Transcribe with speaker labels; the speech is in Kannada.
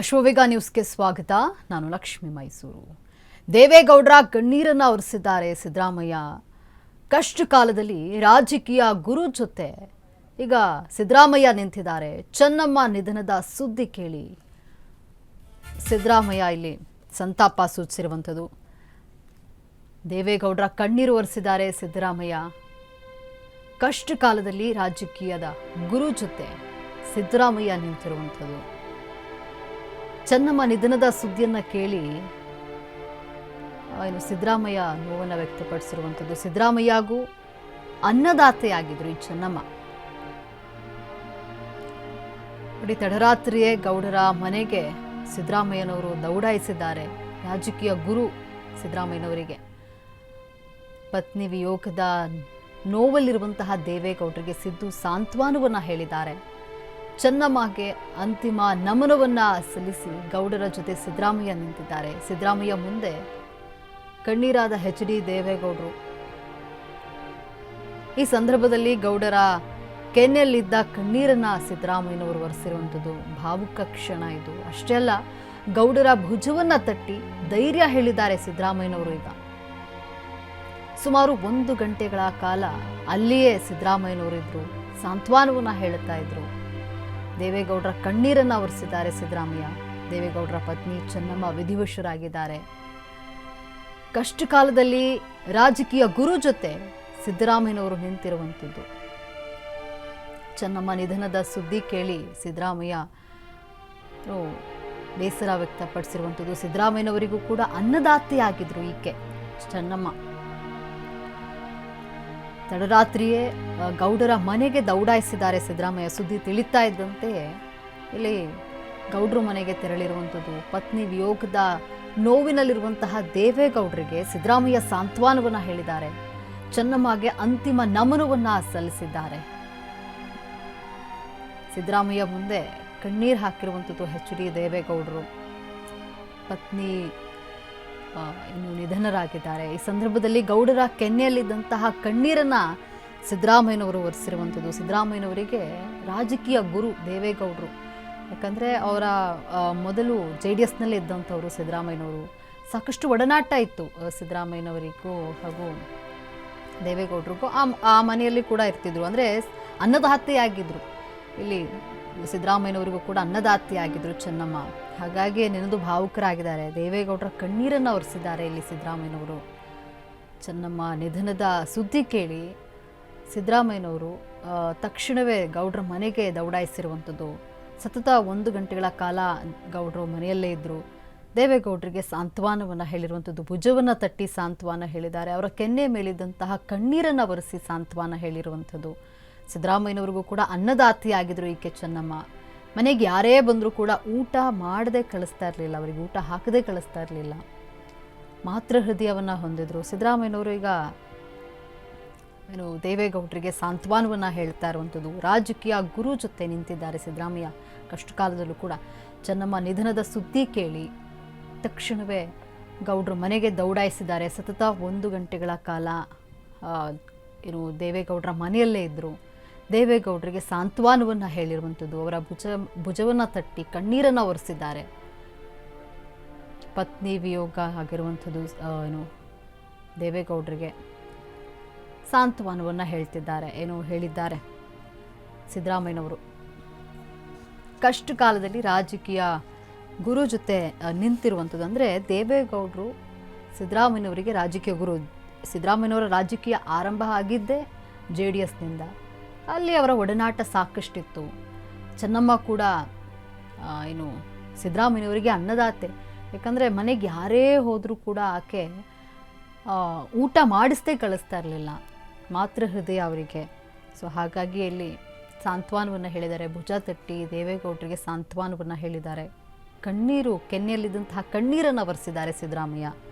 Speaker 1: ಅಶ್ವವೇಗ ನ್ಯೂಸ್ಗೆ ಸ್ವಾಗತ. ನಾನು ಲಕ್ಷ್ಮಿ ಮೈಸೂರು. ದೇವೇಗೌಡರ ಕಣ್ಣೀರನ್ನು ಒರೆಸಿದ್ದಾರೆ ಸಿದ್ದರಾಮಯ್ಯ. ಕಷ್ಟ ಕಾಲದಲ್ಲಿ ರಾಜಕೀಯ ಗುರು ಜೊತೆ ಈಗ ಸಿದ್ದರಾಮಯ್ಯ ನಿಂತಿದ್ದಾರೆ. ಚೆನ್ನಮ್ಮ ನಿಧನದ ಸುದ್ದಿ ಕೇಳಿ ಸಿದ್ದರಾಮಯ್ಯ ಇಲ್ಲಿ ಸಂತಾಪ ಸೂಚಿಸಿರುವಂಥದ್ದು. ದೇವೇಗೌಡರ ಕಣ್ಣೀರು ಒರೆಸಿದ್ದಾರೆ ಸಿದ್ದರಾಮಯ್ಯ. ಕಷ್ಟ ಕಾಲದಲ್ಲಿ ರಾಜಕೀಯದ ಗುರು ಜೊತೆ ಸಿದ್ದರಾಮಯ್ಯ ನಿಂತಿರುವಂಥದ್ದು. ಚೆನ್ನಮ್ಮ ನಿಧನದ ಸುದ್ದಿಯನ್ನ ಕೇಳಿ ಸಿದ್ದರಾಮಯ್ಯ ನೋವನ್ನು ವ್ಯಕ್ತಪಡಿಸಿರುವಂಥದ್ದು. ಸಿದ್ದರಾಮಯ್ಯಗೂ ಅನ್ನದಾತೆಯಾಗಿದ್ರು ಈ ಚೆನ್ನಮ್ಮ. ನೋಡಿ, ತಡರಾತ್ರಿಯೇ ಗೌಡರ ಮನೆಗೆ ಸಿದ್ದರಾಮಯ್ಯನವರು ದೌಡಾಯಿಸಿದ್ದಾರೆ. ರಾಜಕೀಯ ಗುರು ಸಿದ್ದರಾಮಯ್ಯನವರಿಗೆ ಪತ್ನಿ ವಿಯೋಗದ ನೋವಲ್ಲಿರುವಂತಹ ದೇವೇಗೌಡರಿಗೆ ಸಿದ್ದು ಸಾಂತ್ವನವನ್ನ ಹೇಳಿದ್ದಾರೆ. ಚೆನ್ನಮ್ಮಗೆ ಅಂತಿಮ ನಮನವನ್ನ ಸಲ್ಲಿಸಿ ಗೌಡರ ಜೊತೆ ಸಿದ್ದರಾಮಯ್ಯ ನಿಂತಿದ್ದಾರೆ. ಸಿದ್ದರಾಮಯ್ಯ ಮುಂದೆ ಕಣ್ಣೀರಾದ ಎಚ್ ಡಿ ದೇವೇಗೌಡರು. ಈ ಸಂದರ್ಭದಲ್ಲಿ ಗೌಡರ ಕೆನ್ನೆಯಲ್ಲಿದ್ದ ಕಣ್ಣೀರನ್ನ ಸಿದ್ದರಾಮಯ್ಯನವರು ಒರೆಸಿರುವಂಥದ್ದು ಭಾವುಕ ಕ್ಷಣ ಇದು. ಅಷ್ಟೇ ಅಲ್ಲ, ಗೌಡರ ಭುಜವನ್ನ ತಟ್ಟಿ ಧೈರ್ಯ ಹೇಳಿದ್ದಾರೆ ಸಿದ್ದರಾಮಯ್ಯನವರು. ಈಗ ಸುಮಾರು 1 ಗಂಟೆಗಳ ಕಾಲ ಅಲ್ಲಿಯೇ ಸಿದ್ದರಾಮಯ್ಯನವರು ಇದ್ರು, ಸಾಂತ್ವನವನ್ನ ಹೇಳುತ್ತಾ ಇದ್ರು. ದೇವೇಗೌಡರ ಕಣ್ಣೀರನ್ನ ಒರೆಸಿದ್ದಾರೆ ಸಿದ್ದರಾಮಯ್ಯ. ದೇವೇಗೌಡರ ಪತ್ನಿ ಚೆನ್ನಮ್ಮ ವಿಧಿವಶರಾಗಿದ್ದಾರೆ. ಕಷ್ಟ ಕಾಲದಲ್ಲಿ ರಾಜಕೀಯ ಗುರು ಜೊತೆ ಸಿದ್ದರಾಮಯ್ಯನವರು ನಿಂತಿರುವಂಥದ್ದು. ಚೆನ್ನಮ್ಮ ನಿಧನದ ಸುದ್ದಿ ಕೇಳಿ ಸಿದ್ದರಾಮಯ್ಯ ಬೇಸರ ವ್ಯಕ್ತಪಡಿಸಿರುವಂಥದ್ದು. ಸಿದ್ದರಾಮಯ್ಯನವರಿಗೂ ಕೂಡ ಅನ್ನದಾತೆಯಾಗಿದ್ರು ಈಕೆ ಚೆನ್ನಮ್ಮ. ತಡರಾತ್ರಿಯೇ ಗೌಡರ ಮನೆಗೆ ದೌಡಾಯಿಸಿದ್ದಾರೆ ಸಿದ್ದರಾಮಯ್ಯ. ಸುದ್ದಿ ತಿಳಿತಾ ಇದ್ದಂತೆ ಇಲ್ಲಿ ಗೌಡ್ರ ಮನೆಗೆ ತೆರಳಿರುವಂಥದ್ದು. ಪತ್ನಿ ವಿಯೋಗದ ನೋವಿನಲ್ಲಿರುವಂತಹ ದೇವೇಗೌಡರಿಗೆ ಸಿದ್ದರಾಮಯ್ಯ ಸಾಂತ್ವನವನ್ನ ಹೇಳಿದ್ದಾರೆ. ಚೆನ್ನಮ್ಮಗೆ ಅಂತಿಮ ನಮನವನ್ನ ಸಲ್ಲಿಸಿದ್ದಾರೆ. ಸಿದ್ದರಾಮಯ್ಯ ಮುಂದೆ ಕಣ್ಣೀರು ಹಾಕಿರುವಂಥದ್ದು ಎಚ್ ಡಿ ದೇವೇಗೌಡರು. ಪತ್ನಿ ಇನ್ನು ನಿಧನರಾಗಿದ್ದಾರೆ. ಈ ಸಂದರ್ಭದಲ್ಲಿ ಗೌಡರ ಕೆನ್ನೆಯಲ್ಲಿದ್ದಂತಹ ಕಣ್ಣೀರನ್ನ ಸಿದ್ದರಾಮಯ್ಯನವರು ಒರೆಸಿರುವಂಥದ್ದು. ಸಿದ್ದರಾಮಯ್ಯನವರಿಗೆ ರಾಜಕೀಯ ಗುರು ದೇವೇಗೌಡರು. ಯಾಕಂದರೆ ಅವರ ಮೊದಲು JDS ನಲ್ಲಿ ಇದ್ದಂಥವರು ಸಿದ್ದರಾಮಯ್ಯನವರು. ಸಾಕಷ್ಟು ಒಡನಾಟ ಇತ್ತು ಸಿದ್ದರಾಮಯ್ಯನವರಿಗೂ ಹಾಗೂ ದೇವೇಗೌಡರಿಗೂ. ಆ ಮನೆಯಲ್ಲಿ ಕೂಡ ಇರ್ತಿದ್ರು, ಅಂದರೆ ಅನ್ನದಾತೆಯಾಗಿದ್ರು. ಇಲ್ಲಿ ಸಿದ್ದರಾಮಯ್ಯನವರಿಗೂ ಕೂಡ ಅನ್ನದಾತೆಯಾಗಿದ್ರು ಚೆನ್ನಮ್ಮ. ಹಾಗಾಗಿ ನೆನೆದು ಭಾವುಕರಾಗಿದ್ದಾರೆ. ದೇವೇಗೌಡರ ಕಣ್ಣೀರನ್ನು ಒರೆಸಿದ್ದಾರೆ ಇಲ್ಲಿ ಸಿದ್ದರಾಮಯ್ಯನವರು. ಚೆನ್ನಮ್ಮ ನಿಧನದ ಸುದ್ದಿ ಕೇಳಿ ಸಿದ್ದರಾಮಯ್ಯನವರು ತಕ್ಷಣವೇ ಗೌಡ್ರ ಮನೆಗೆ ದೌಡಾಯಿಸಿರುವಂಥದ್ದು. ಸತತ 1 ಗಂಟೆಗಳ ಕಾಲ ಗೌಡ್ರು ಮನೆಯಲ್ಲೇ ಇದ್ದರು. ದೇವೇಗೌಡರಿಗೆ ಸಾಂತ್ವನವನ್ನು ಹೇಳಿರುವಂಥದ್ದು. ಭುಜವನ್ನು ತಟ್ಟಿ ಸಾಂತ್ವನ ಹೇಳಿದ್ದಾರೆ. ಅವರ ಕೆನ್ನೆ ಮೇಲಿದ್ದಂತಹ ಕಣ್ಣೀರನ್ನು ಒರೆಸಿ ಸಾಂತ್ವನ ಹೇಳಿರುವಂಥದ್ದು. ಸಿದ್ದರಾಮಯ್ಯನವ್ರಿಗೂ ಕೂಡ ಅನ್ನದಾತಿಯಾಗಿದ್ರು ಈಕೆ ಚೆನ್ನಮ್ಮ. ಮನೆಗೆ ಯಾರೇ ಬಂದರೂ ಕೂಡ ಊಟ ಮಾಡದೆ ಕಳಿಸ್ತಾ ಇರಲಿಲ್ಲ, ಅವರಿಗೆ ಊಟ ಹಾಕದೆ ಕಳಿಸ್ತಾ ಇರಲಿಲ್ಲ. ಮಾತೃ ಹೃದಯವನ್ನು ಹೊಂದಿದ್ರು ಸಿದ್ದರಾಮಯ್ಯನವರು. ಈಗ ದೇವೇಗೌಡರಿಗೆ ಸಾಂತ್ವನವನ್ನು ಹೇಳ್ತಾ ಇರುವಂಥದ್ದು. ರಾಜಕೀಯ ಗುರು ಜೊತೆ ನಿಂತಿದ್ದಾರೆ ಸಿದ್ದರಾಮಯ್ಯ. ಕಷ್ಟ ಕಾಲದಲ್ಲೂ ಕೂಡ ಚೆನ್ನಮ್ಮ ನಿಧನದ ಸುದ್ದಿ ಕೇಳಿ ತಕ್ಷಣವೇ ಗೌಡ್ರ ಮನೆಗೆ ದೌಡಾಯಿಸಿದ್ದಾರೆ. ಸತತ 1 ಗಂಟೆಗಳ ಕಾಲ ದೇವೇಗೌಡರ ಮನೆಯಲ್ಲೇ ಇದ್ದರು. ದೇವೇಗೌಡರಿಗೆ ಸಾಂತ್ವನವನ್ನು ಹೇಳಿರುವಂಥದ್ದು. ಅವರ ಭುಜವನ್ನು ತಟ್ಟಿ ಕಣ್ಣೀರನ್ನು ಒರೆಸಿದ್ದಾರೆ. ಪತ್ನಿ ವಿಯೋಗ ಆಗಿರುವಂಥದ್ದು ದೇವೇಗೌಡರಿಗೆ ಸಾಂತ್ವನವನ್ನು ಹೇಳ್ತಿದ್ದಾರೆ, ಹೇಳಿದ್ದಾರೆ ಸಿದ್ದರಾಮಯ್ಯನವರು. ಕಷ್ಟ ಕಾಲದಲ್ಲಿ ರಾಜಕೀಯ ಗುರು ಜೊತೆ ನಿಂತಿರುವಂಥದ್ದು. ಅಂದರೆ ದೇವೇಗೌಡರು ಸಿದ್ದರಾಮಯ್ಯನವರಿಗೆ ರಾಜಕೀಯ ಗುರು. ಸಿದ್ದರಾಮಯ್ಯನವರ ರಾಜಕೀಯ ಆರಂಭ ಆಗಿದ್ದೇ JDS ನಿಂದ. ಅಲ್ಲಿ ಅವರ ಒಡನಾಟ ಸಾಕಷ್ಟಿತ್ತು. ಚೆನ್ನಮ್ಮ ಕೂಡ ಸಿದ್ದರಾಮಯ್ಯನವರಿಗೆ ಅನ್ನದಾತೆ. ಯಾಕಂದರೆ ಮನೆಗೆ ಯಾರೇ ಹೋದರೂ ಕೂಡ ಆಕೆ ಊಟ ಮಾಡಿಸ್ತೇ ಕಳಿಸ್ತಾ ಇರಲಿಲ್ಲ. ಮಾತೃ ಹೃದಯ ಅವರಿಗೆ. ಸೊ ಹಾಗಾಗಿ ಇಲ್ಲಿ ಸಾಂತ್ವನವನ್ನು ಹೇಳಿದ್ದಾರೆ. ಭುಜ ತಟ್ಟಿ ದೇವೇಗೌಡರಿಗೆ ಸಾಂತ್ವನವನ್ನು ಹೇಳಿದ್ದಾರೆ. ಕೆನ್ನೆಯಲ್ಲಿದ್ದಂತಹ ಕಣ್ಣೀರನ್ನು ಒರೆಸಿದ್ದಾರೆ ಸಿದ್ದರಾಮಯ್ಯ.